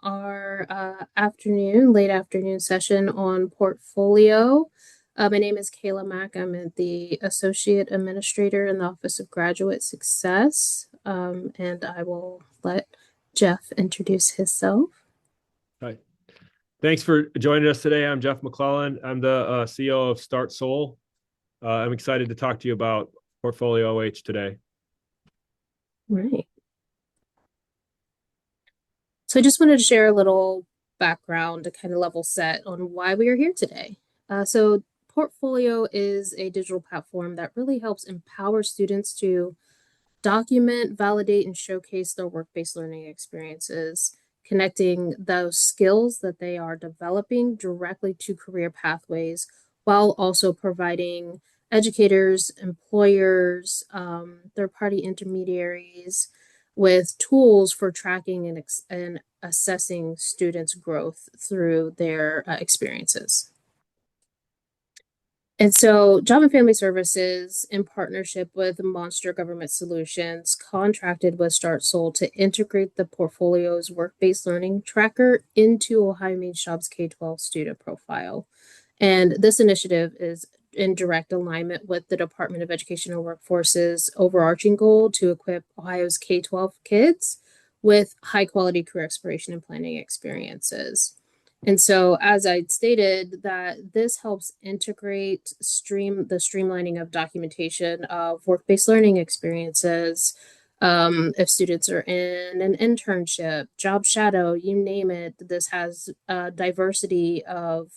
our late afternoon session on portfolio. My name is Kayla Mack. I'm the Associate Administrator in the Office of Graduate Success, and I will let Jeff introduce himself. Hi. Thanks for joining us today. I'm Jeff McClellan. I'm the CEO of StartSOLE. I'm excited to talk to you about PortfoliOH today. Right. So I just wanted to share a little background to kind of level set on why we are here today. So Portfolio is a digital platform that really helps empower students to document, validate, and showcase their work-based learning experiences, connecting those skills that they are developing directly to career pathways, while also providing educators, employers, third-party intermediaries with tools for tracking and assessing students' growth through their experiences. And so, Job and Family Services, in partnership with Monster Government Solutions, contracted with StartSOLE to integrate the Portfolio's work-based learning tracker into Ohio Means Jobs K-12 student profile. And this initiative is in direct alignment with the Department of Education and Workforce's overarching goal to equip Ohio's K-12 kids with high-quality career exploration and planning experiences. And so, as I stated, that this helps integrate the streamlining of documentation of work-based learning experiences. If students are in an internship, job shadow, you name it, this has a diversity of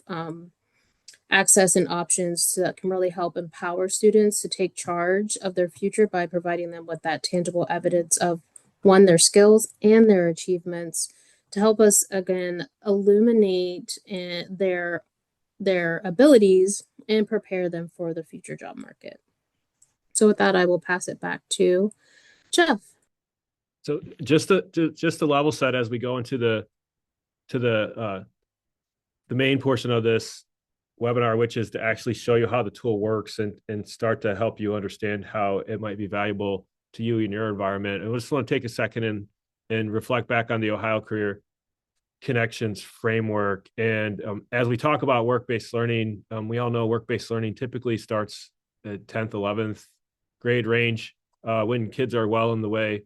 access and options that can really help empower students to take charge of their future by providing them with that tangible evidence of, one, their skills and their achievements, to help us again illuminate their abilities and prepare them for the future job market. So with that, I will pass it back to Jeff. So just to level set as we go into the main portion of this webinar, which is to actually show you how the tool works and start to help you understand how it might be valuable to you in your environment. And I just want to take a second and reflect back on the Ohio Career Connections framework. And as we talk about work-based learning, we all know work-based learning typically starts at 10th, 11th grade range when kids are well in the way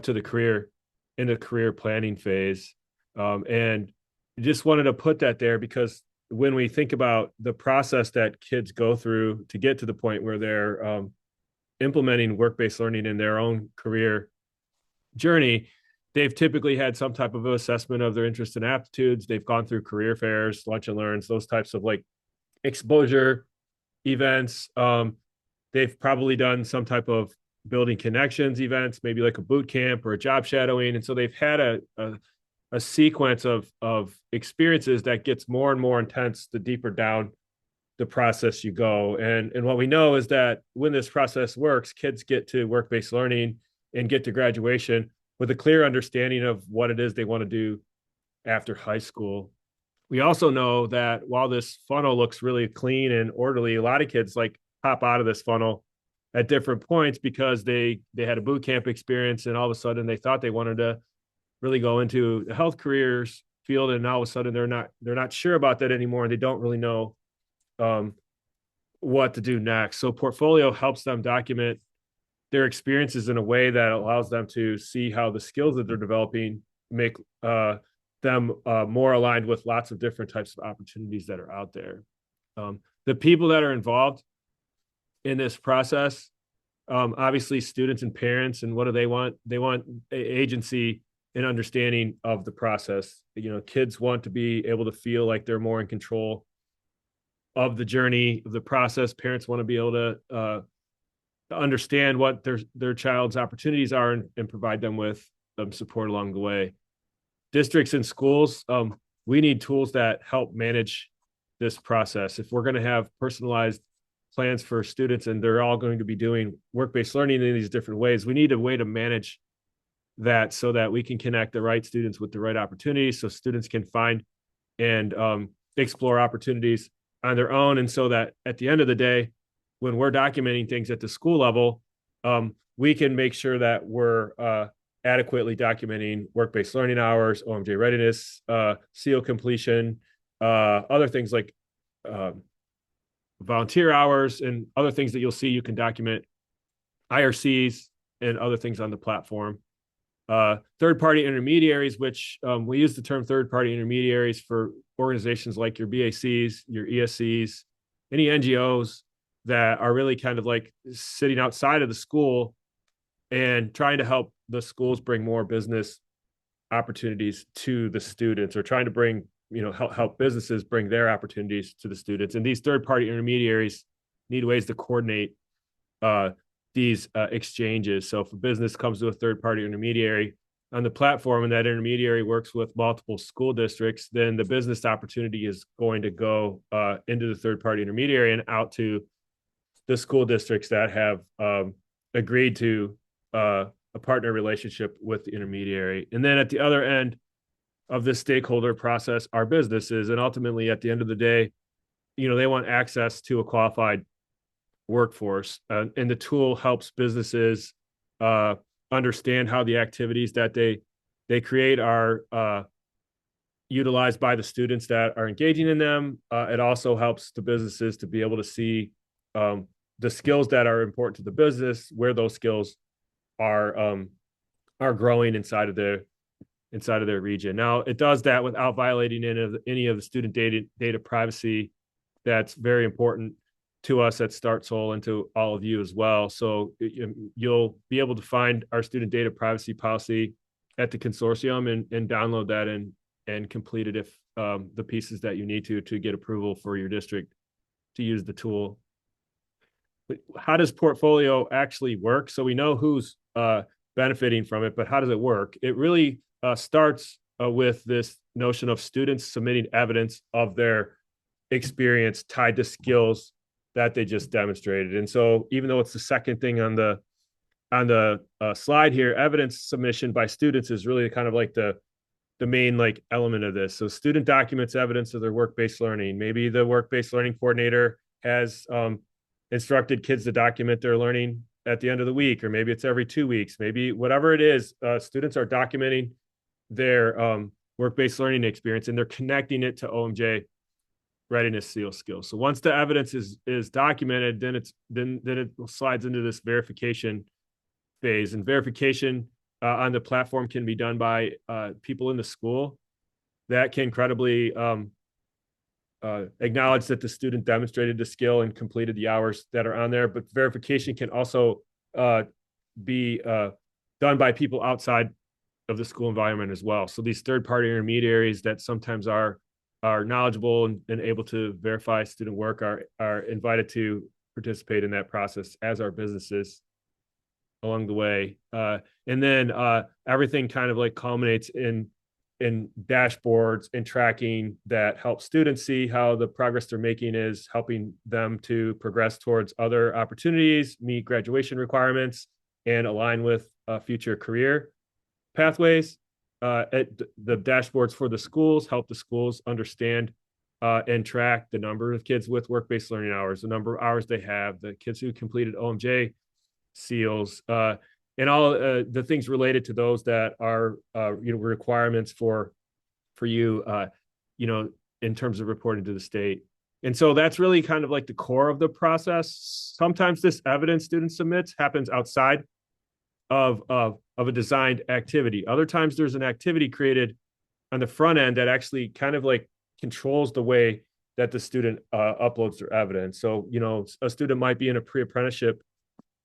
to the career planning phase. And just wanted to put that there because when we think about the process that kids go through to get to the point where they're implementing work-based learning in their own career journey, they've typically had some type of assessment of their interests and aptitudes. They've gone through career fairs, lunch and learns, those types of like exposure events. They've probably done some type of building connections events, maybe like a boot camp or a job shadowing. And so they've had a sequence of experiences that gets more and more intense the deeper down the process you go. And what we know is that when this process works, kids get to work-based learning and get to graduation with a clear understanding of what it is they want to do after high school. We also know that while this funnel looks really clean and orderly, a lot of kids like pop out of this funnel at different points because they had a boot camp experience and all of a sudden they thought they wanted to really go into the health careers field, and all of a sudden they're not sure about that anymore, and they don't really know what to do next. So Portfolio helps them document their experiences in a way that allows them to see how the skills that they're developing make them more aligned with lots of different types of opportunities that are out there. The people that are involved in this process, obviously students and parents, and what do they want? They want agency and understanding of the process. You know, kids want to be able to feel like they're more in control of the journey of the process. Parents want to be able to understand what their child's opportunities are and provide them with support along the way. Districts and schools, we need tools that help manage this process. If we're going to have personalized plans for students and they're all going to be doing work-based learning in these different ways, we need a way to manage that so that we can connect the right students with the right opportunities so students can find and explore opportunities on their own. And so that at the end of the day, when we're documenting things at the school level, we can make sure that we're adequately documenting work-based learning hours, OMJ readiness, SEAL completion, other things like volunteer hours and other things that you'll see you can document, IRCs and other things on the platform. Third-party intermediaries, which we use the term third-party intermediaries for organizations like your BACs, your ESCs, any NGOs that are really kind of like sitting outside of the school and trying to help the schools bring more business opportunities to the students, or trying to bring, help businesses bring their opportunities to the students. And these third-party intermediaries need ways to coordinate these exchanges. So if a business comes to a third-party intermediary on the platform and that intermediary works with multiple school districts, then the business opportunity is going to go into the third-party intermediary and out to the school districts that have agreed to a partner relationship with the intermediary. And then at the other end of this stakeholder process are businesses. And ultimately, at the end of the day, they want access to a qualified workforce. And the tool helps businesses understand how the activities that they create are utilized by the students that are engaging in them. It also helps the businesses to be able to see the skills that are important to the business, where those skills are growing inside of their region. Now, it does that without violating any of the student data privacy. That's very important to us at StartSOLE and to all of you as well. So you'll be able to find our student data privacy policy at the consortium and download that and complete it if the pieces that you need to get approval for your district to use the tool. But how does Portfolio actually work? So we know who's benefiting from it, but how does it work? It really starts with this notion of students submitting evidence of their experience tied to skills that they just demonstrated. And so even though it's the second thing on the slide here, evidence submission by students is really kind of like the main like element of this. So student documents evidence of their work-based learning. Maybe the work-based learning coordinator has instructed kids to document their learning at the end of the week, or maybe it's every 2 weeks, maybe whatever it is, students are documenting their work-based learning experience, and they're connecting it to OMJ readiness SEAL skills. So once the evidence is documented, then it slides into this verification phase. And verification on the platform can be done by people in the school that can credibly acknowledge that the student demonstrated the skill and completed the hours that are on there. But verification can also be done by people outside of the school environment as well. So these third-party intermediaries that sometimes are knowledgeable and able to verify student work are invited to participate in that process, as are businesses along the way. And then everything kind of like culminates in dashboards and tracking that help students see how the progress they're making is helping them to progress towards other opportunities, meet graduation requirements, and align with future career pathways. The dashboards for the schools help the schools understand and track the number of kids with work-based learning hours, the number of hours they have, the kids who completed OMJ SEALs, and all the things related to those that are requirements for you, in terms of reporting to the state. And so that's really kind of like the core of the process. Sometimes this evidence student submits happens outside of a designed activity. Other times there's an activity created on the front end that actually kind of like controls the way that the student uploads their evidence. So, a student might be in a pre-apprenticeship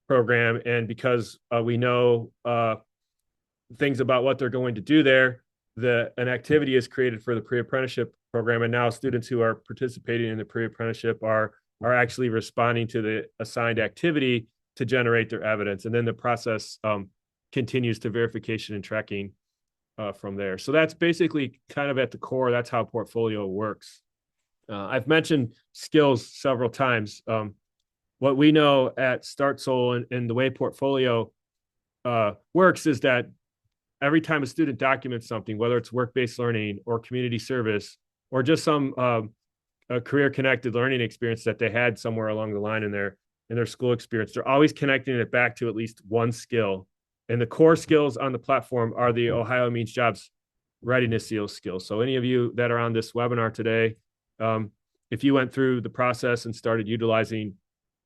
program, and because we know things about what they're going to do there, an activity is created for the pre-apprenticeship program, and now students who are participating in the pre-apprenticeship are actually responding to the assigned activity to generate their evidence, and then the process continues to verification and tracking from there. So that's basically kind of at the core. That's how Portfolio works. I've mentioned skills several times. What we know at StartSOLE and the way Portfolio works is that every time a student documents something, whether it's work-based learning or community service or just some career-connected learning experience that they had somewhere along the line in their school experience, they're always connecting it back to at least one skill And the core skills on the platform are the Ohio Means Jobs Readiness Seal skills. So any of you that are on this webinar today, if you went through the process and started utilizing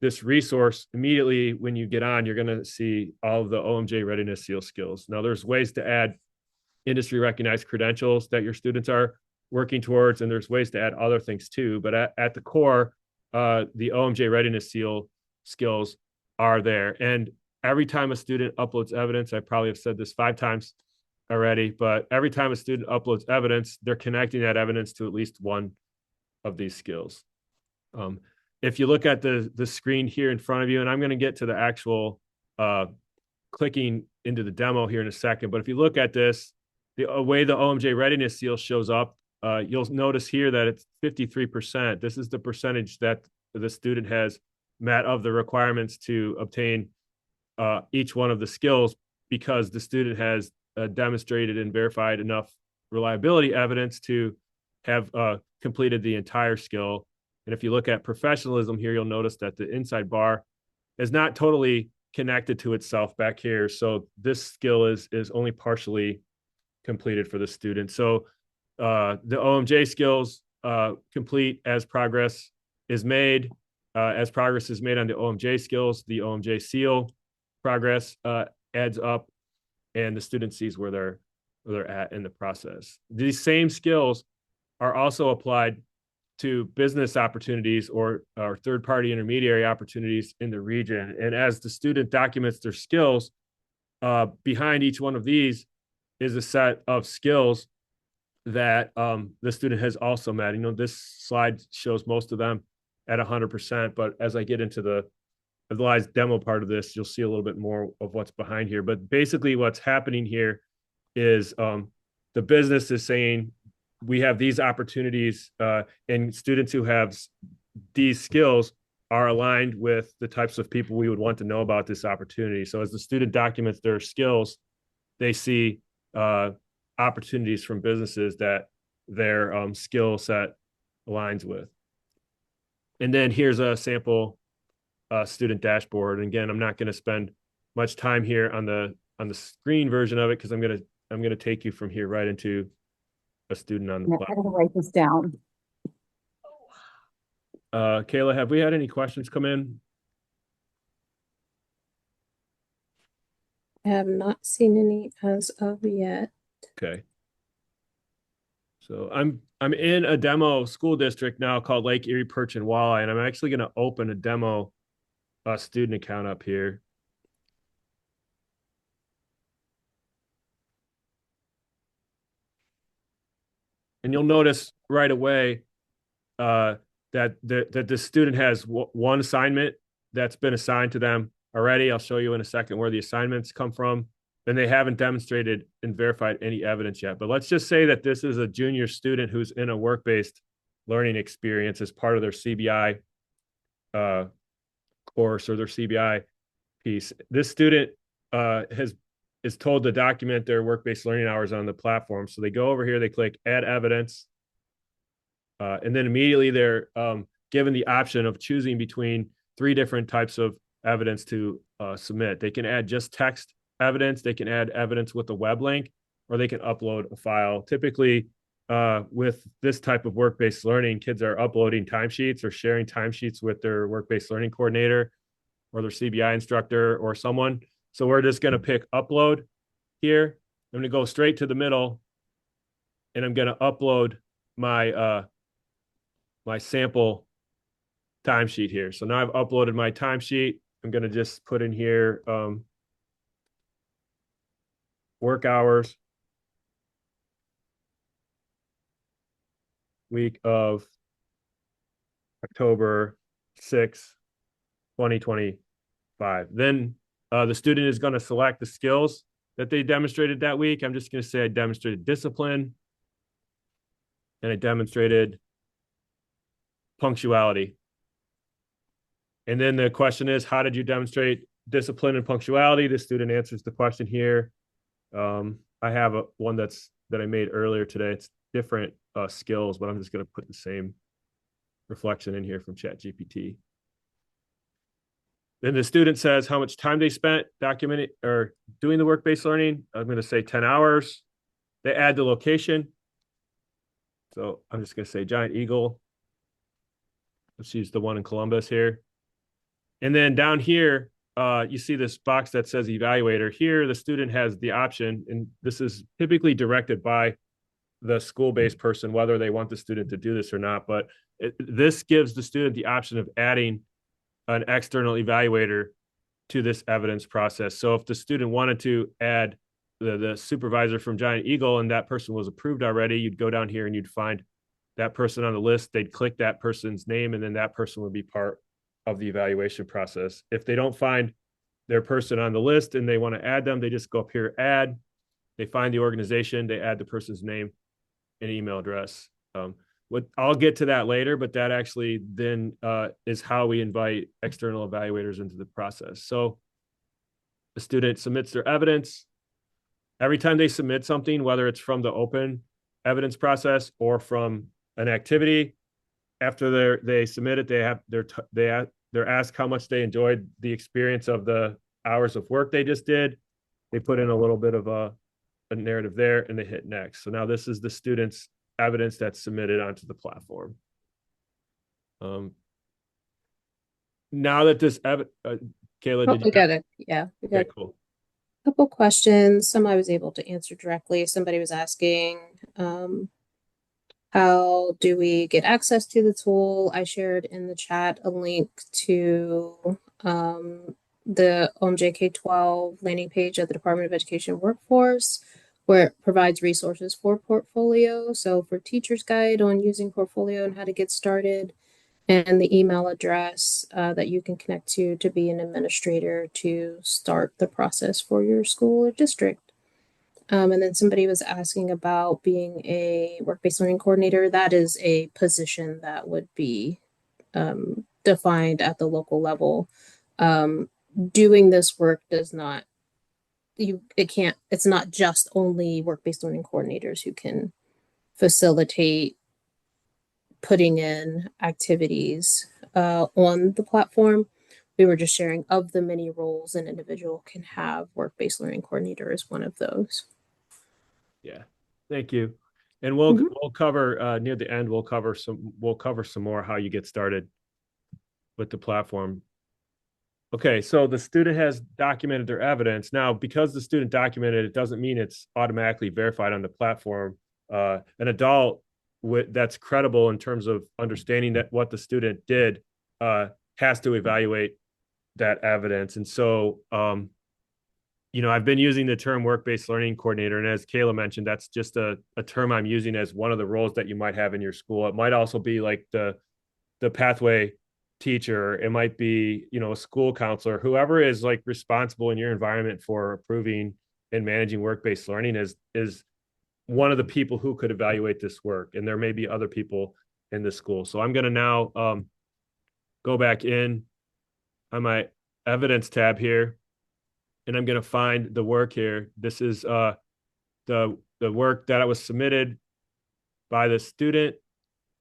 this resource, immediately when you get on, you're going to see all of the OMJ Readiness Seal skills. Now, there's ways to add industry recognized credentials that your students are working towards, and there's ways to add other things too. But at the core, the OMJ Readiness Seal skills are there. And every time a student uploads evidence, I probably have said this 5 times already, but every time a student uploads evidence, they're connecting that evidence to at least one of these skills. If you look at the screen here in front of you, and I'm going to get to the actual clicking into the demo here in a second, but if you look at this, the way the OMJ Readiness Seal shows up, you'll notice here that it's 53%. This is the percentage that the student has met of the requirements to obtain each one of the skills, because the student has demonstrated and verified enough reliability evidence to have completed the entire skill. And if you look at professionalism here, you'll notice that the inside bar is not totally connected to itself back here. So this skill is only partially completed for the student. So the OMJ skills complete as progress is made. As progress is made on the OMJ skills, the OMJ seal progress adds up, and the student sees where they're at in the process. These same skills are also applied to business opportunities or third-party intermediary opportunities in the region. And as the student documents their skills, behind each one of these is a set of skills that the student has also met. This slide shows most of them at 100%, but as I get into the live demo part of this, you'll see a little bit more of what's behind here. But basically what's happening here is the business is saying, we have these opportunities, and students who have these skills are aligned with the types of people we would want to know about this opportunity. So as the student documents their skills, they see opportunities from businesses that their skill set aligns with. And then here's a sample student dashboard. And again, I'm not going to spend much time here on the screen version of it, because I'm going to take you from here right into a student on the platform. I'm going to write this down. Kayla, have we had any questions come in? I have not seen any as of yet. Okay. So I'm in a demo school district now called Lake Erie Perch and Walleye, and I'm actually going to open a demo student account up here. And you'll notice right away that the student has one assignment that's been assigned to them already. I'll show you in a second where the assignments come from. And they haven't demonstrated and verified any evidence yet. But let's just say that this is a junior student who's in a work-based learning experience as part of their CBI course or their CBI piece. This student is told to document their work-based learning hours on the platform. So they go over here, they click add evidence, and then immediately they're given the option of choosing between 3 different types of evidence to submit. They can add just text evidence, they can add evidence with a web link, or they can upload a file. Typically, with this type of work-based learning, kids are uploading timesheets or sharing timesheets with their work-based learning coordinator or their CBI instructor or someone. So we're just going to pick upload here. I'm going to go straight to the middle, and I'm going to upload my my sample timesheet here. So now I've uploaded my timesheet. I'm going to just put in here work hours, week of October 6th, 2025. Then the student is going to select the skills that they demonstrated that week. I'm just going to say I demonstrated discipline and I demonstrated punctuality. And then the question is, how did you demonstrate discipline and punctuality? The student answers the question here. I have one that I made earlier today. It's different skills, but I'm just going to put the same reflection in here from ChatGPT. Then the student says how much time they spent documenting or doing the work-based learning. I'm going to say 10 hours. They add the location. So I'm just going to say Giant Eagle. Let's use the one in Columbus here. And then down here, you see this box that says evaluator. Here, the student has the option, and this is typically directed by the school-based person, whether they want the student to do this or not. But this gives the student the option of adding an external evaluator to this evidence process. So if the student wanted to add the supervisor from Giant Eagle and that person was approved already, you'd go down here and you'd find that person on the list. They'd click that person's name, and then that person would be part of the evaluation process. If they don't find their person on the list and they want to add them, they just go up here, add. They find the organization, they add the person's name and email address. What I'll get to that later, but that actually then is how we invite external evaluators into the process. So the student submits their evidence. Every time they submit something, whether it's from the open evidence process or from an activity, after they submit it, they're asked how much they enjoyed the experience of the hours of work they just did. They put in a little bit of a narrative there, and they hit next. So now this is the student's evidence that's submitted onto the platform. Now that this Kayla, Oh, did you we got it. Yeah, we got okay, cool. a couple questions. Some I was able to answer directly. Somebody was asking, how do we get access to the tool? I shared in the chat a link to the OMJ K-12 landing page of the Department of Education Workforce, where it provides resources for Portfolio. So for teacher's guide on using Portfolio and how to get started, and the email address that you can connect to be an administrator to start the process for your school or district. And then somebody was asking about being a work-based learning coordinator. That is a position that would be defined at the local level. Doing this work does not, it's not just only work-based learning coordinators who can facilitate putting in activities on the platform. We were just sharing of the many roles an individual can have. Work-based learning coordinator is one of those. Yeah, thank you. And we'll cover near the end. We'll cover some more how you get started with the platform. Okay, so the student has documented their evidence. Now, because the student documented it, doesn't mean it's automatically verified on the platform. An adult that's credible in terms of understanding that what the student did has to evaluate that evidence. And so, I've been using the term work-based learning coordinator, and as Kayla mentioned, that's just a term I'm using as one of the roles that you might have in your school. It might also be like the pathway teacher. It might be, a school counselor, whoever is like responsible in your environment for approving and managing work-based learning is one of the people who could evaluate this work. And there may be other people in the school. So I'm going to now go back in on my evidence tab here, and I'm going to find the work here. This is the work that was submitted by the student.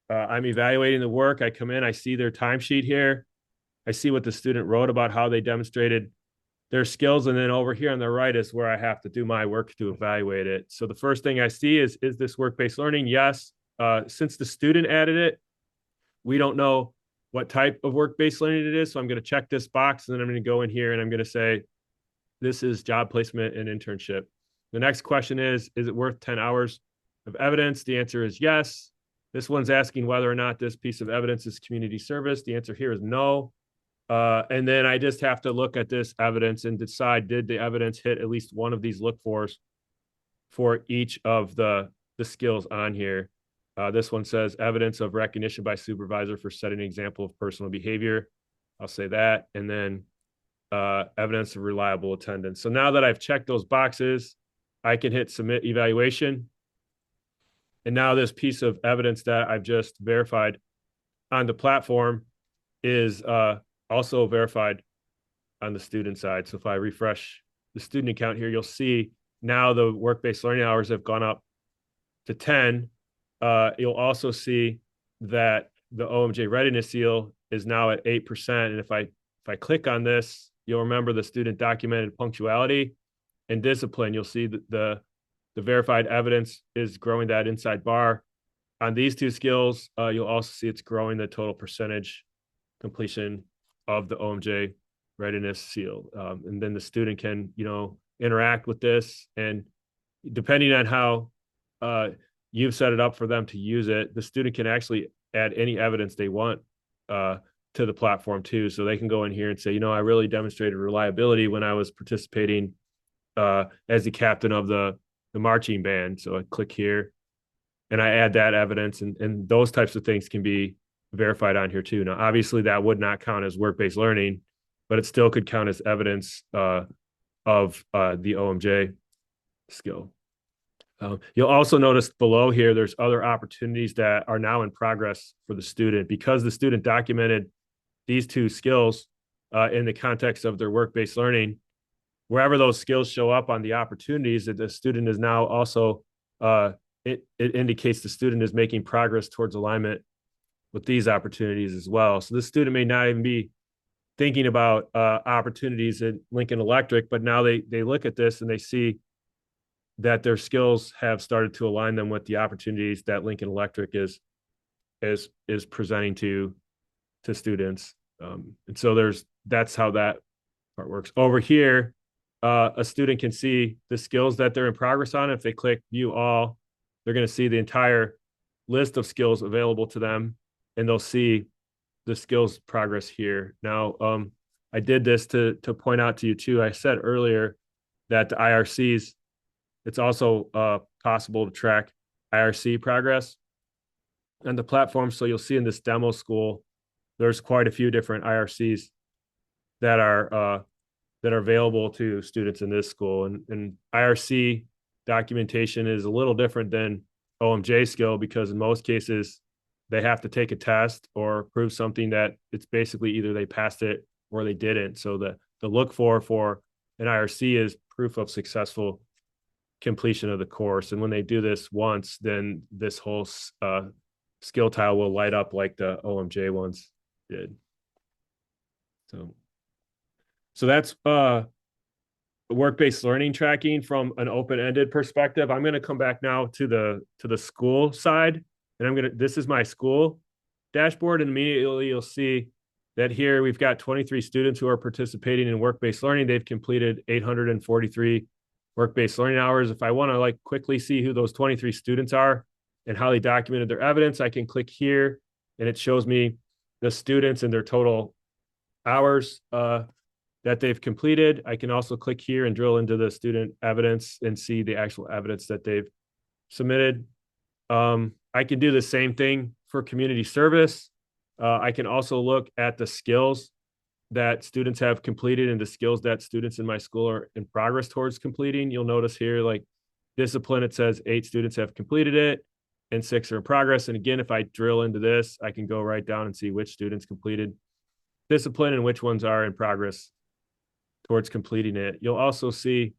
I'm evaluating the work. I come in, I see their timesheet here. I see what the student wrote about how they demonstrated their skills. And then over here on the right is where I have to do my work to evaluate it. So the first thing I see is this work-based learning? Yes. Since the student added it, we don't know what type of work-based learning it is. So I'm going to check this box, and then I'm going to go in here and I'm going to say, this is job placement and internship. The next question is it worth 10 hours of evidence? The answer is yes. This one's asking whether or not this piece of evidence is community service. The answer here is no. And then I just have to look at this evidence and decide, did the evidence hit at least one of these look-fors for each of the skills on here? This one says evidence of recognition by supervisor for setting an example of personal behavior. I'll say that. And then evidence of reliable attendance. So now that I've checked those boxes, I can hit submit evaluation. And now this piece of evidence that I've just verified on the platform is also verified on the student side. So if I refresh the student account here, you'll see now the work-based learning hours have gone up to 10. You'll also see that the OMJ readiness seal is now at 8%. And if I I click on this, you'll remember the student documented punctuality and discipline. You'll see that the verified evidence is growing that inside bar. On these two skills, you'll also see it's growing the total percentage completion of the OMJ readiness seal. And then the student can, interact with this. And depending on how you've set it up for them to use it, the student can actually add any evidence they want to the platform too. So they can go in here and say, I really demonstrated reliability when I was participating as the captain of the marching band. So I click here and I add that evidence, and those types of things can be verified on here too. Now, obviously that would not count as work-based learning, but it still could count as evidence of the OMJ skill. You'll also notice below here, there's other opportunities that are now in progress for the student because the student documented these two skills in the context of their work-based learning. Wherever those skills show up on the opportunities, that the student is now also, it indicates the student is making progress towards alignment with these opportunities as well. So this student may not even be thinking about opportunities at Lincoln Electric, but now they look at this and they see that their skills have started to align them with the opportunities that Lincoln Electric is presenting to students. And so that's how that part works. Over here, a student can see the skills that they're in progress on. If they click view all, they're going to see the entire list of skills available to them, and they'll see the skills progress here. Now, I did this to point out to you too. I said earlier that the IRCs, it's also possible to track IRC progress on the platform. So you'll see in this demo school, there's quite a few different IRCs that are available to students in this school. And IRC documentation is a little different than OMJ skill because in most cases, they have to take a test or prove something that it's basically either they passed it or they didn't. So the look for an IRC is proof of successful completion of the course. And when they do this once, then this whole skill tile will light up like the OMJ ones did. So that's work-based learning tracking from an open-ended perspective. I'm going to come back now to the school side, and this is my school dashboard, and immediately you'll see that here we've got 23 students who are participating in work-based learning. They've completed 843 work-based learning hours. If I want to quickly see who those 23 students are and how they documented their evidence, I can click here and it shows me the students and their total hours that they've completed. I can also click here and drill into the student evidence and see the actual evidence that they've submitted. I can do the same thing for community service. I can also look at the skills that students have completed and the skills that students in my school are in progress towards completing. You'll notice here, discipline, it says 8 students have completed it and 6 are in progress. And again, if I drill into this, I can go right down and see which students completed discipline and which ones are in progress towards completing it. You'll also see,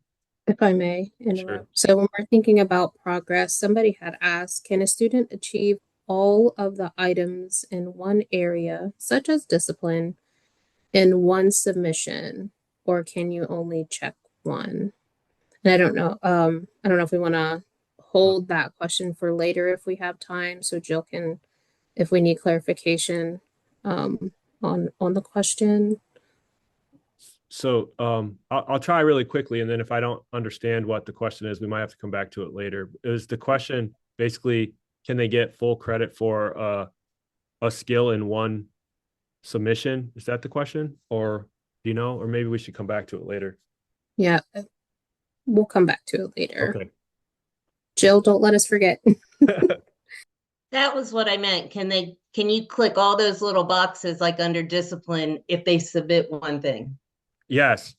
if I may interrupt. Sure. So when we're thinking about progress, somebody had asked, can a student achieve all of the items in one area, such as discipline, in one submission, or can you only check one? And I don't know if we want to hold that question for later if we have time, so Jill can, if we need clarification on the question. So I'll try really quickly, and then if I don't understand what the question is, we might have to come back to it later. Is the question basically, can they get full credit for a skill in one submission? Is that the question? Or do you know? Or maybe we should come back to it later. Yeah, we'll come back to it later. Okay. Jill, don't let us forget. That was what I meant. Can you click all those little boxes under discipline if they submit one thing? Yes.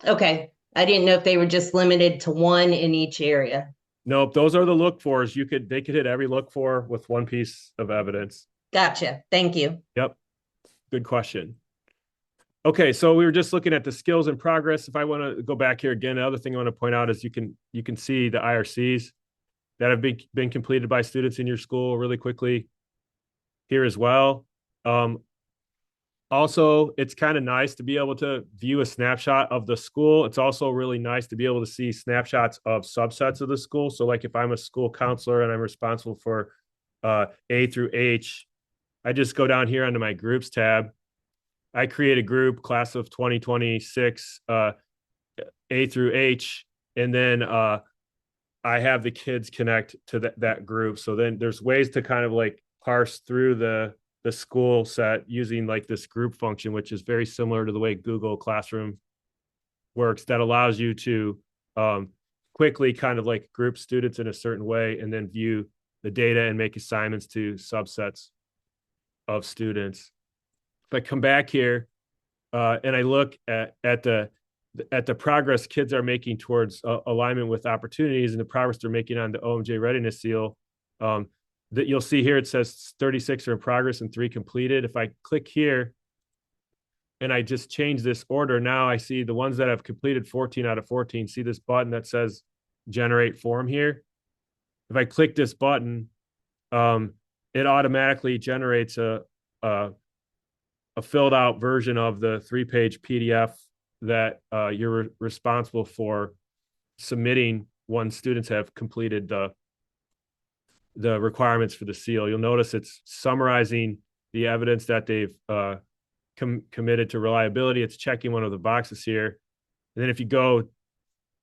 Okay. I didn't know if they were just limited to one in each area. Nope. Those are the look fors. They could hit every look for with one piece of evidence. Gotcha. Thank you. Yep. Good question. Okay. So we were just looking at the skills in progress. If I want to go back here again, the other thing I want to point out is you can see the IRCs that have been completed by students in your school really quickly here as well. Also, it's kind of nice to be able to view a snapshot of the school. It's also really nice to be able to see snapshots of subsets of the school. So like if I'm a school counselor and I'm responsible for A through H, I just go down here onto my groups tab. I create a group, class of 2026, A through H, and then I have the kids connect to that group. So then there's ways to kind of like parse through the school set using like this group function, which is very similar to the way Google Classroom works, that allows you to quickly kind of like group students in a certain way and then view the data and make assignments to subsets of students. If I come back here and I look at the progress kids are making towards alignment with opportunities and the progress they're making on the OMJ readiness seal, that you'll see here, it says 36 are in progress and 3 completed. If I click here and I just change this order, now I see the ones that have completed 14 out of 14, see this button that says generate form here. If I click this button, it automatically generates a filled out version of the 3-page PDF that you're responsible for submitting once students have completed the requirements for the seal. You'll notice it's summarizing the evidence that they've committed to reliability. It's checking one of the boxes here. And then if you go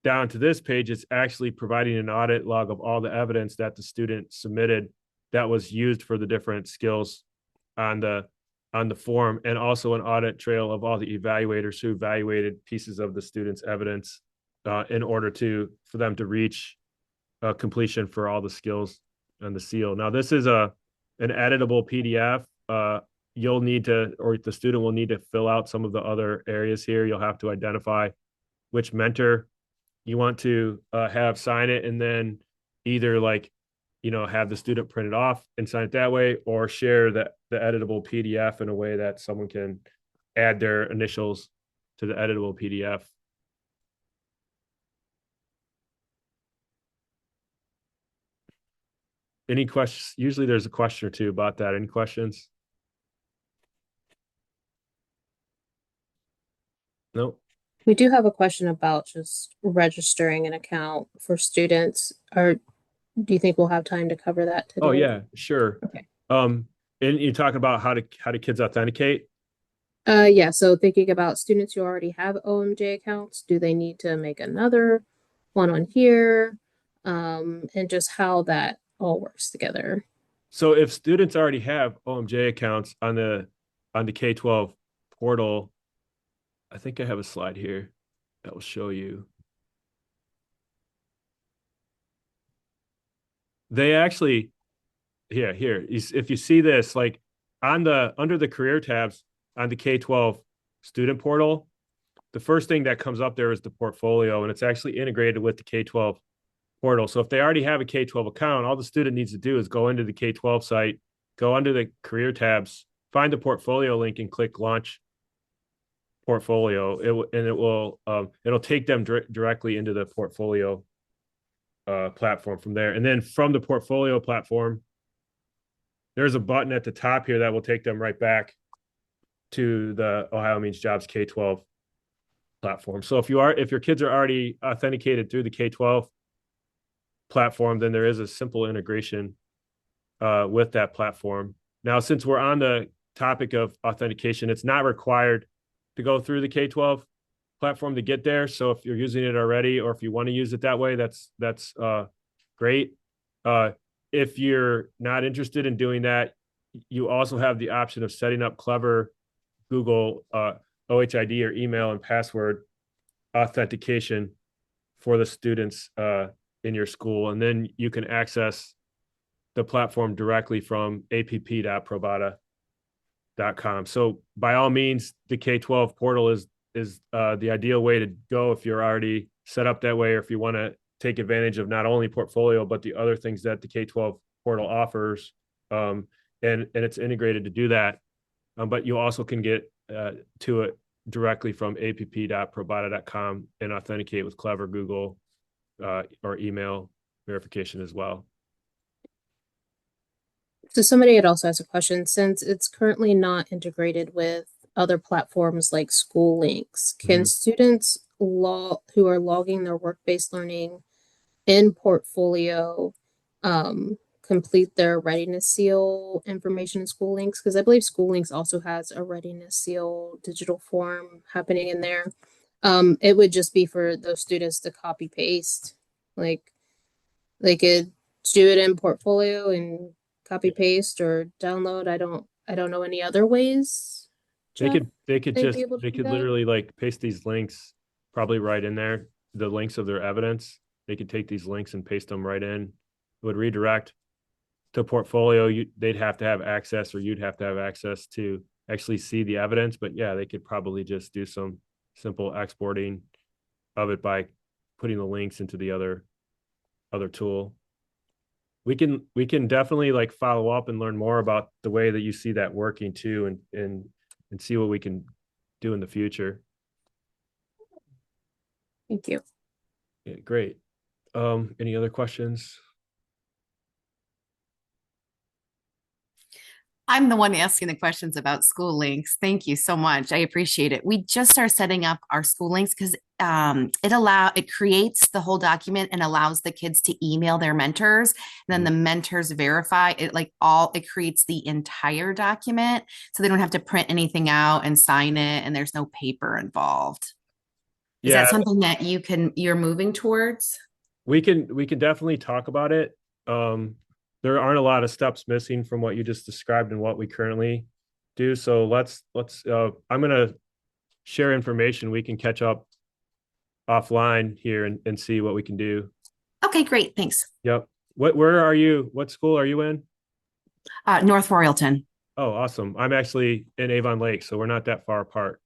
down to this page, it's actually providing an audit log of all the evidence that the student submitted that was used for the different skills on the form, and also an audit trail of all the evaluators who evaluated pieces of the student's evidence in order for them to reach completion for all the skills on the seal. Now, this is an editable PDF. You'll need to, or the student will need to fill out some of the other areas here. You'll have to identify which mentor you want to have sign it, and then either have the student print it off and sign it that way, or share the editable PDF in a way that someone can add their initials to the editable PDF. Any questions? Usually there's a question or two about that. Any questions? No. We do have a question about just registering an account for students. Do you think we'll have time to cover that today? Oh yeah, sure. Okay. And you're talking about how do kids authenticate? Yeah, so thinking about students who already have OMJ accounts, do they need to make another one on here? And just how that all works together. So if students already have OMJ accounts on the K-12 portal, I think I have a slide here that will show you. They actually, here, if you see this, like under the career tabs on the K-12 student portal, the first thing that comes up there is the portfolio, and it's actually integrated with the K-12 portal. So if they already have a K-12 account, all the student needs to do is go into the K-12 site, go under the career tabs, find the portfolio link, and click launch portfolio. It'll take them directly into the portfolio platform from there. And then from the portfolio platform, there's a button at the top here that will take them right back to the Ohio Means Jobs K-12 platform. So if your kids are already authenticated through the K-12 platform, then there is a simple integration with that platform. Now, since we're on the topic of authentication, it's not required to go through the K-12 platform to get there. So if you're using it already, or if you want to use it that way, that's great. If you're not interested in doing that, you also have the option of setting up clever Google OHID or email and password authentication for the students in your school. And then you can access the platform directly from app.probata.com. So by all means, the K-12 portal is the ideal way to go if you're already set up that way, or if you want to take advantage of not only portfolio, but the other things that the K-12 portal offers. And it's integrated to do that. But you also can get to it directly from app.probata.com and authenticate with clever Google or email verification as well. So somebody had also asked a question, since it's currently not integrated with other platforms like school links. Can Mhm. students who are logging their work-based learning in Portfolio complete their readiness seal information in school links? Because I believe school links also has a readiness seal digital form happening in there. It would just be for those students to copy paste. Like they could do it in Portfolio and copy paste or download. I don't know any other ways, Jeff, they'd be able to They do could that. literally like paste these links probably right in there, the links of their evidence. They could take these links and paste them right in. It would redirect to Portfolio. They'd have to have access, or you'd have to have access to actually see the evidence. But yeah, they could probably just do some simple exporting of it by putting the links into the other tool. We can definitely like follow up and learn more about the way that you see that working too, and see what we can do in the future. Thank you. Yeah, great. Any other questions? I'm the one asking the questions about school links. Thank you so much. I appreciate it. We just are setting up our school links because it creates the whole document and allows the kids to email their mentors. And then the mentors verify it, it creates the entire document, so they don't have to print anything out and sign it, and there's no paper involved. Is Yeah, that something that you're moving towards? we can definitely talk about it. There aren't a lot of steps missing from what you just described and what we currently do. So let's I'm gonna share information. We can catch up offline here and see what we can do. Okay, great. Thanks. Yep. Where are you? What school are you in? North Royalton. Oh, awesome. I'm actually in Avon Lake, so we're not that far apart.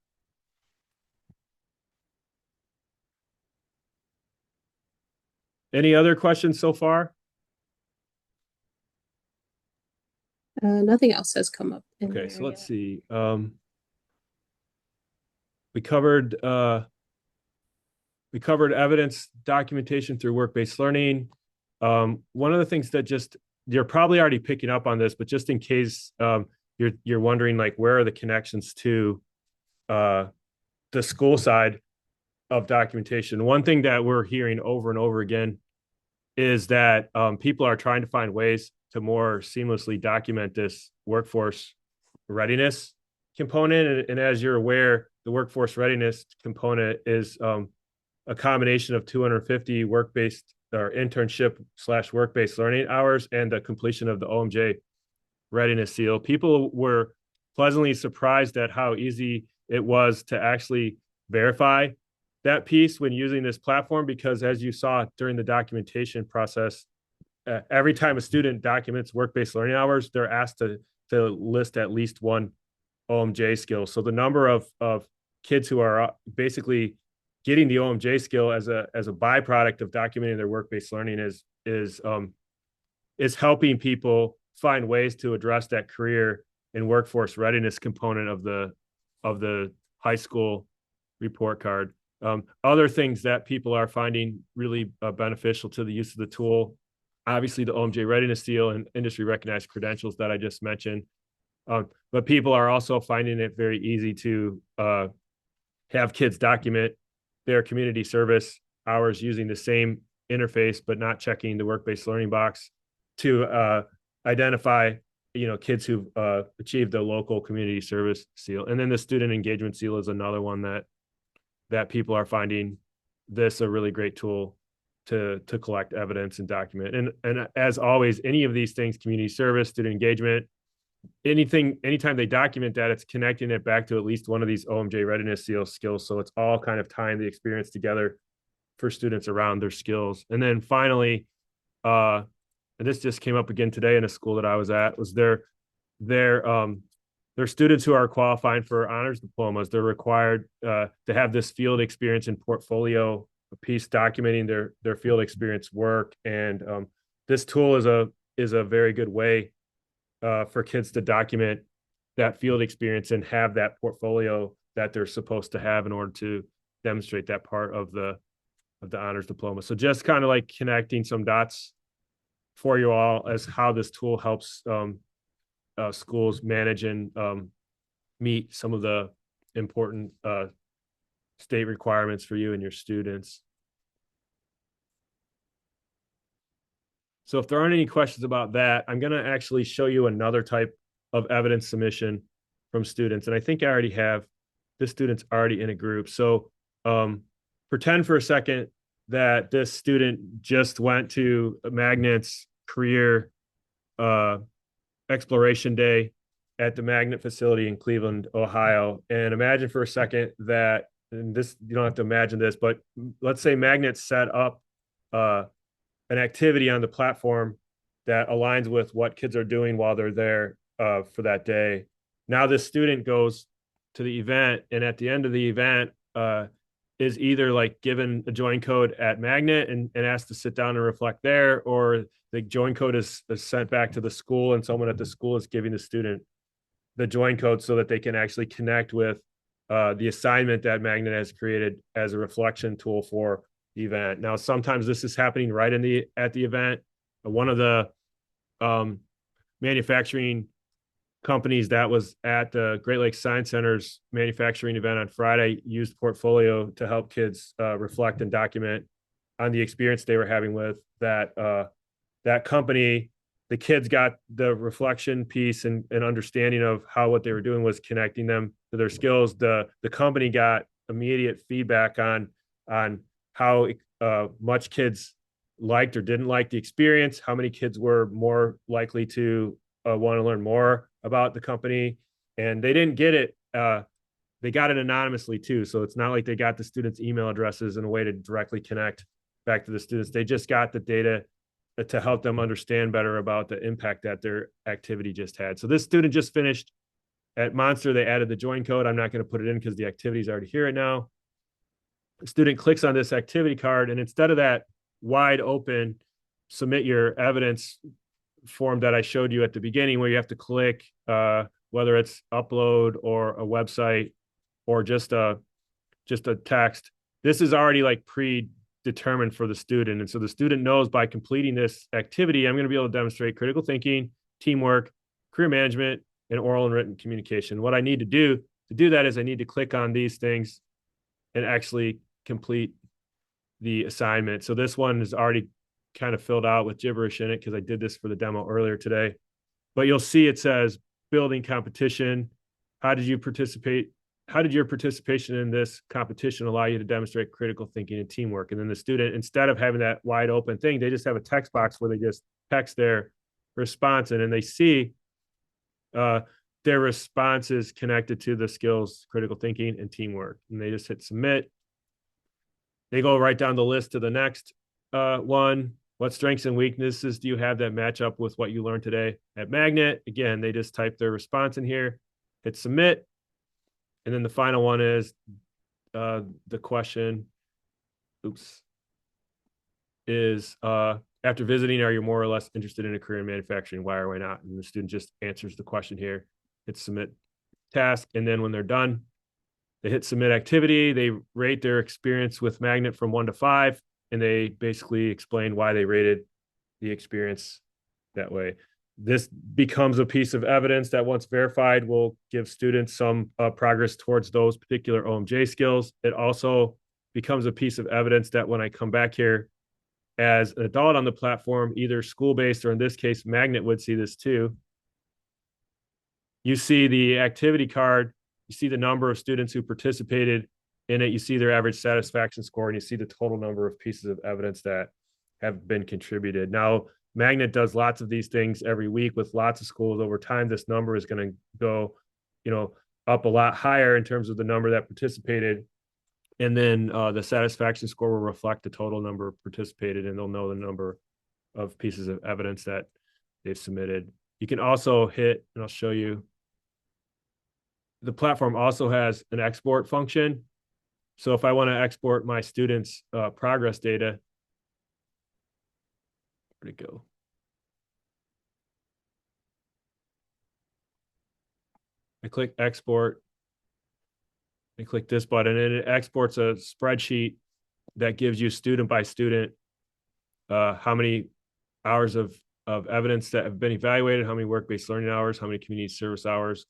Any other questions so far? Nothing else has come up in Okay, there so let's yet. see. We covered evidence documentation through work-based learning. One of the things that just you're probably already picking up on this, but just in case you're wondering, like, where are the connections to the school side of documentation? One thing that we're hearing over and over again is that people are trying to find ways to more seamlessly document this workforce readiness component. And as you're aware, the workforce readiness component is a combination of 250 work-based or internship/work-based learning hours and the completion of the OMJ readiness seal. People were pleasantly surprised at how easy it was to actually verify that piece when using this platform, because as you saw during the documentation process, every time a student documents work-based learning hours, they're asked to list at least one OMJ skill. So the number of kids who are basically getting the OMJ skill as a byproduct of documenting their work-based learning is helping people find ways to address that career and workforce readiness component of the high school report card. Other things that people are finding really beneficial to the use of the tool, obviously the OMJ readiness seal and industry recognized credentials that I just mentioned. But people are also finding it very easy to have kids document their community service hours using the same interface, but not checking the work-based learning box to identify, kids who've achieved the local community service seal. And then the student engagement seal is another one that people are finding this a really great tool to collect evidence and document. And as always, any of these things, community service, student engagement, anytime they document that, it's connecting it back to at least one of these OMJ readiness seal skills. So it's all kind of tying the experience together for students around their skills. And then finally, and this just came up again today in a school that I was at, was their students who are qualifying for honors diplomas. They're required to have this field experience and portfolio piece documenting their field experience work. And this tool is a very good way for kids to document that field experience and have that portfolio that they're supposed to have in order to demonstrate that part of the honors diploma. So just kind of like connecting some dots for you all as how this tool helps schools manage and meet some of the important state requirements for you and your students. So if there aren't any questions about that, I'm going to actually show you another type of evidence submission from students. And I think I already have this student's already in a group. So pretend for a second that this student just went to Magnet's career exploration day at the Magnet facility in Cleveland, Ohio. And imagine for a second that, and this, you don't have to imagine this, but let's say Magnet set up an activity on the platform that aligns with what kids are doing while they're there for that day. Now this student goes to the event, and at the end of the event is either like given a join code at Magnet and asked to sit down and reflect there, or the join code is sent back to the school, and someone at the school is giving the student the join code so that they can actually connect with the assignment that Magnet has created as a reflection tool for the event. Now, sometimes this is happening right at the event. One of the manufacturing companies that was at the Great Lakes Science Center's manufacturing event on Friday used Portfolio to help kids reflect and document on the experience they were having with that company. The kids got the reflection piece and understanding of how what they were doing was connecting them to their skills. The company got immediate feedback on how much kids liked or didn't like the experience, how many kids were more likely to want to learn more about the company. And they didn't get it. They got it anonymously too. So it's not like they got the students' email addresses and a way to directly connect back to the students. They just got the data to help them understand better about the impact that their activity just had. So this student just finished at Monster. They added the join code. I'm not going to put it in because the activity is already here now. The student clicks on this activity card, and instead of that wide open submit your evidence form that I showed you at the beginning, where you have to click whether it's upload or a website or just a text, this is already like predetermined for the student. And so the student knows by completing this activity, I'm going to be able to demonstrate critical thinking, teamwork, career management, and oral and written communication. What I need to do that is I need to click on these things and actually complete the assignment. So this one is already kind of filled out with gibberish in it because I did this for the demo earlier today. But you'll see it says building competition. How did your participation in this competition allow you to demonstrate critical thinking and teamwork? And then the student, instead of having that wide open thing, they just have a text box where they just text their response in, and they see their response is connected to the skills, critical thinking, and teamwork. And they just hit submit. They go right down the list to the next one. What strengths and weaknesses do you have that match up with what you learned today at Magnet? Again, they just type their response in here, hit submit. And then the final one is the question, is after visiting, are you more or less interested in a career in manufacturing? Why or why not? And the student just answers the question here, hit submit task. And then when they're done, they hit submit activity. They rate their experience with Magnet from 1 to 5. And they basically explain why they rated the experience that way. This becomes a piece of evidence that once verified will give students some progress towards those particular OMJ skills. It also becomes a piece of evidence that when I come back here as an adult on the platform, either school-based or in this case, Magnet would see this too. You see the activity card, you see the number of students who participated in it, you see their average satisfaction score, and you see the total number of pieces of evidence that have been contributed. Now, Magnet does lots of these things every week with lots of schools. Over time, this number is going to go, up a lot higher in terms of the number that participated. And then the satisfaction score will reflect the total number participated, and they'll know the number of pieces of evidence that they've submitted. You can also hit, and I'll show you, the platform also has an export function. So if I want to export my students' progress data, where'd it go? I click export. I click this button, and it exports a spreadsheet that gives you student by student how many hours of evidence that have been evaluated, how many work-based learning hours, how many community service hours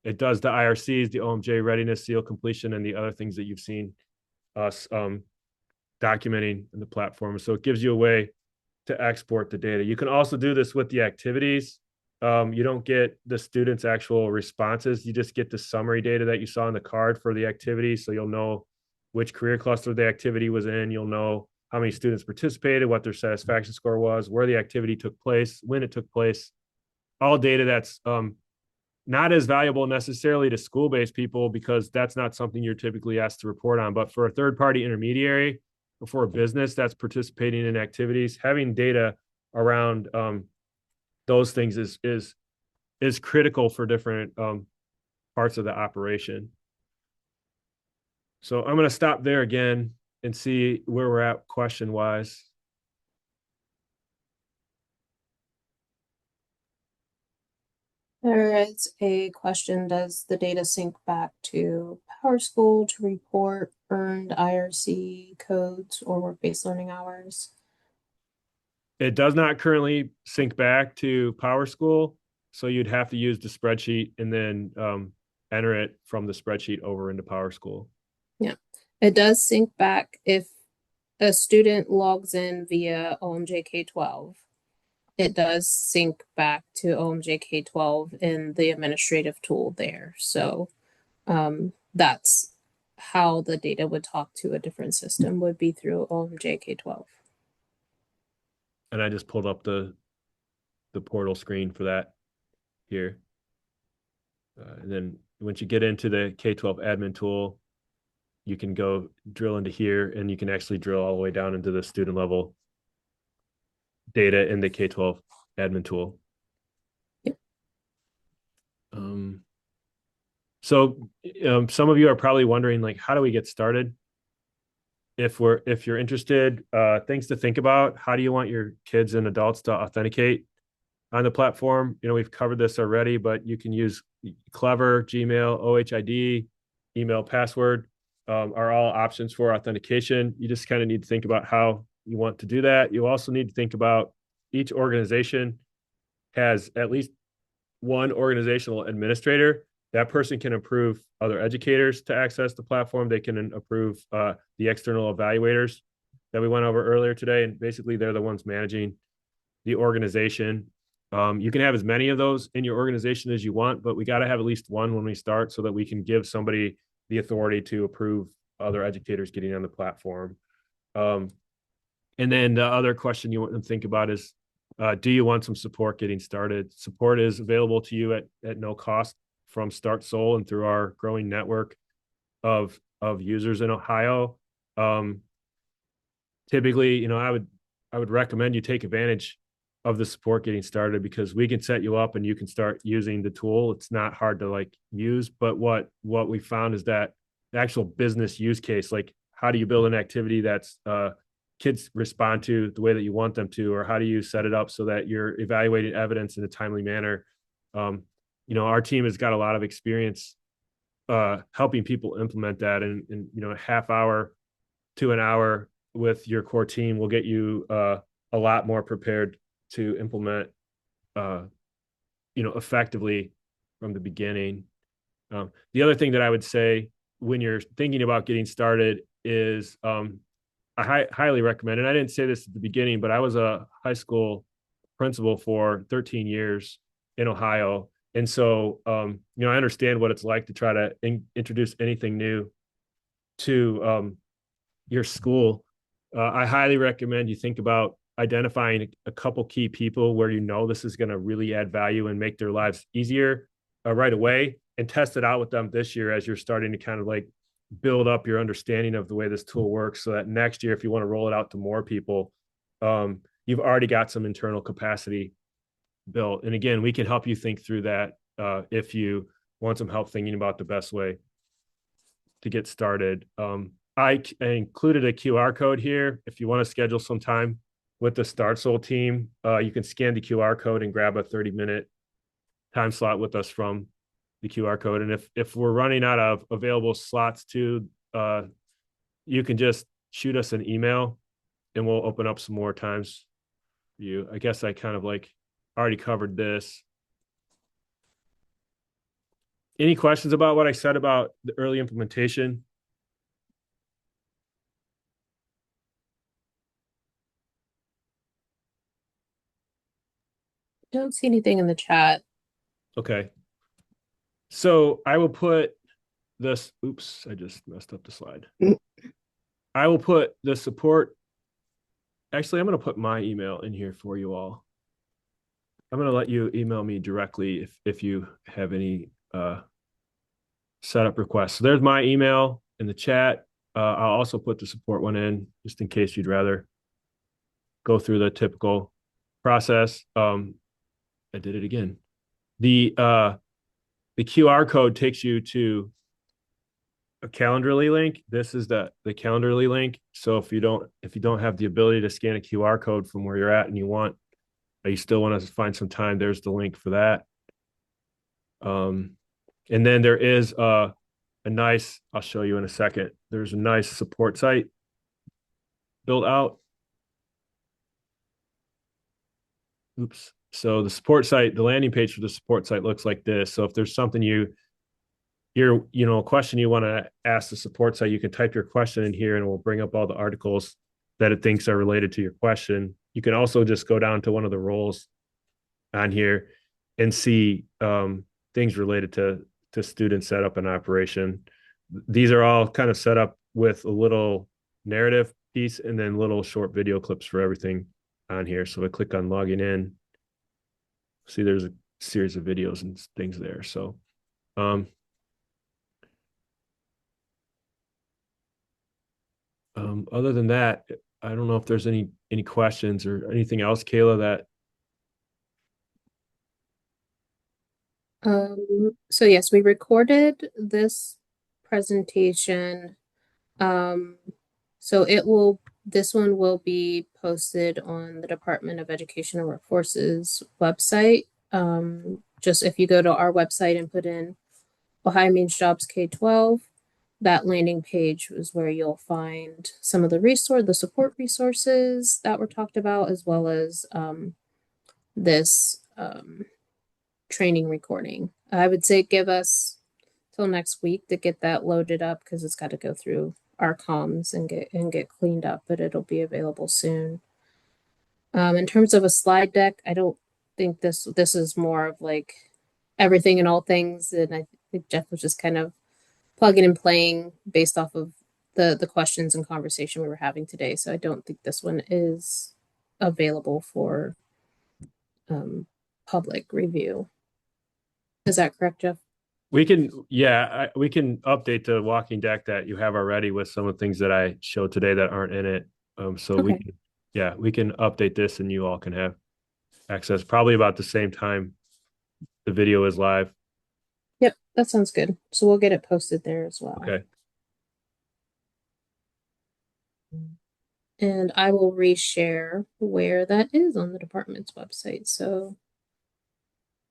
It does the IRCs, the OMJ readiness seal completion, and the other things that you've seen us documenting in the platform. So it gives you a way to export the data. You can also do this with the activities. You don't get the students' actual responses. You just get the summary data that you saw on the card for the activity. So you'll know which career cluster the activity was in. You'll know how many students participated, what their satisfaction score was, where the activity took place, when it took place. All data that's not as valuable necessarily to school-based people, because that's not something you're typically asked to report on. But for a third-party intermediary or for a business that's participating in activities, having data around those things is critical for different parts of the operation. So I'm going to stop there again and see where we're at question-wise. There is a question: does the data sync back to PowerSchool to report earned IRC codes or work-based learning hours? It does not currently sync back to PowerSchool, so you'd have to use the spreadsheet and then enter it from the spreadsheet over into PowerSchool. Yeah, it does sync back if a student logs in via OMJ K-12. It does sync back to OMJ K-12 in the administrative tool there. So that's how the data would talk to a different system, would be through OMJ K-12. And I just pulled up the portal screen for that here. And then once you get into the K-12 admin tool, you can go drill into here, and you can actually drill all the way down into the student level data in the K-12 admin tool. Yep. So some of you are probably wondering, like, how do we get started? If you're interested, things to think about: how do you want your kids and adults to authenticate on the platform? We've covered this already, but you can use Clever, Gmail, OHID, email, password, are all options for authentication. You just kind of need to think about how you want to do that. You also need to think about each organization has at least one organizational administrator. That person can approve other educators to access the platform. They can approve the external evaluators that we went over earlier today. And basically, they're the ones managing the organization. You can have as many of those in your organization as you want, but we got to have at least one when we start, so that we can give somebody the authority to approve other educators getting on the platform. And then the other question you want to think about is, do you want some support getting started? Support is available to you at no cost from StartSOLE and through our growing network of users in Ohio. Typically, I would recommend you take advantage of the support getting started, because we can set you up and you can start using the tool. It's not hard to use, but what we found is that the actual business use case, like how do you build an activity that's kids respond to the way that you want them to, or how do you set it up so that you're evaluating evidence in a timely manner? Our team has got a lot of experience helping people implement that, and a half hour to an hour with your core team will get you a lot more prepared to implement effectively from the beginning. The other thing that I would say when you're thinking about getting started is I highly recommend, and I didn't say this at the beginning, but I was a high school principal for 13 years in Ohio. And so, I understand what it's like to try to introduce anything new to your school. I highly recommend you think about identifying a couple key people where this is going to really add value and make their lives easier right away, and test it out with them this year as you're starting to kind of build up your understanding of the way this tool works, so that next year, if you want to roll it out to more people, you've already got some internal capacity built. And again, we can help you think through that if you want some help thinking about the best way to get started. I included a QR code here. If you want to schedule some time with the StartSOLE team, you can scan the QR code and grab a 30-minute time slot with us from the QR code. And if we're running out of available slots too, you can just shoot us an email and we'll open up some more times for you. I guess I kind of already covered this. Any questions about what I said about the early implementation? Don't see anything in the chat. Okay. So I will put this, oops, I just messed up the slide. I will put the support. Actually, I'm going to put my email in here for you all. I'm going to let you email me directly if you have any setup requests. So there's my email in the chat. I'll also put the support one in just in case you'd rather go through the typical process. I did it again. The QR code takes you to a Calendly link. This is the Calendly link. So if you don't have the ability to scan a QR code from where you're at and you still want to find some time, there's the link for that. And then there is a nice, I'll show you in a second. There's a nice support site built out. Oops. So the support site, the landing page for the support site looks like this. So if there's something a question you want to ask the support site, you can type your question in here and it will bring up all the articles that it thinks are related to your question. You can also just go down to one of the roles on here and see things related to student setup and operation. These are all kind of set up with a little narrative piece and then little short video clips for everything on here. So I click on logging in. See, there's a series of videos and things there. So other than that, I don't know if there's any questions or anything else, Kayla, that So yes, we recorded this presentation. So this one will be posted on the Department of Education and Workforce's website. Just if you go to our website and put in Ohio Means Jobs K-12, that landing page is where you'll find some of the support resources that were talked about, as well as this training recording. I would say give us till next week to get that loaded up because it's got to go through our comms and get cleaned up, but it'll be available soon. In terms of a slide deck, I don't think this is more of like everything and all things, and I think Jeff was just kind of plugging and playing based off of the questions and conversation we were having today. So I don't think this one is available for public review. Is that correct, Jeff? we can update the walking deck that you have already with some of the things that I showed today that aren't in it. So Okay. we can update this and you all can have access probably about the same time the video is live. Yep, that sounds good. So we'll get it posted there as well. Okay. And I will reshare where that is on the department's website. So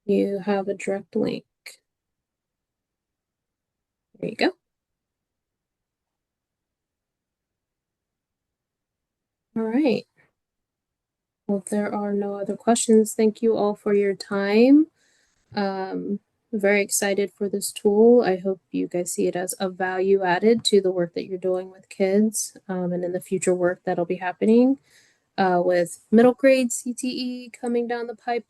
you have a direct link. There you go. All right. Well, if there are no other questions, thank you all for your time. Very excited for this tool. I hope you guys see it as a value added to the work that you're doing with kids, and in the future work that'll be happening with middle grade CTE coming down the pipeline.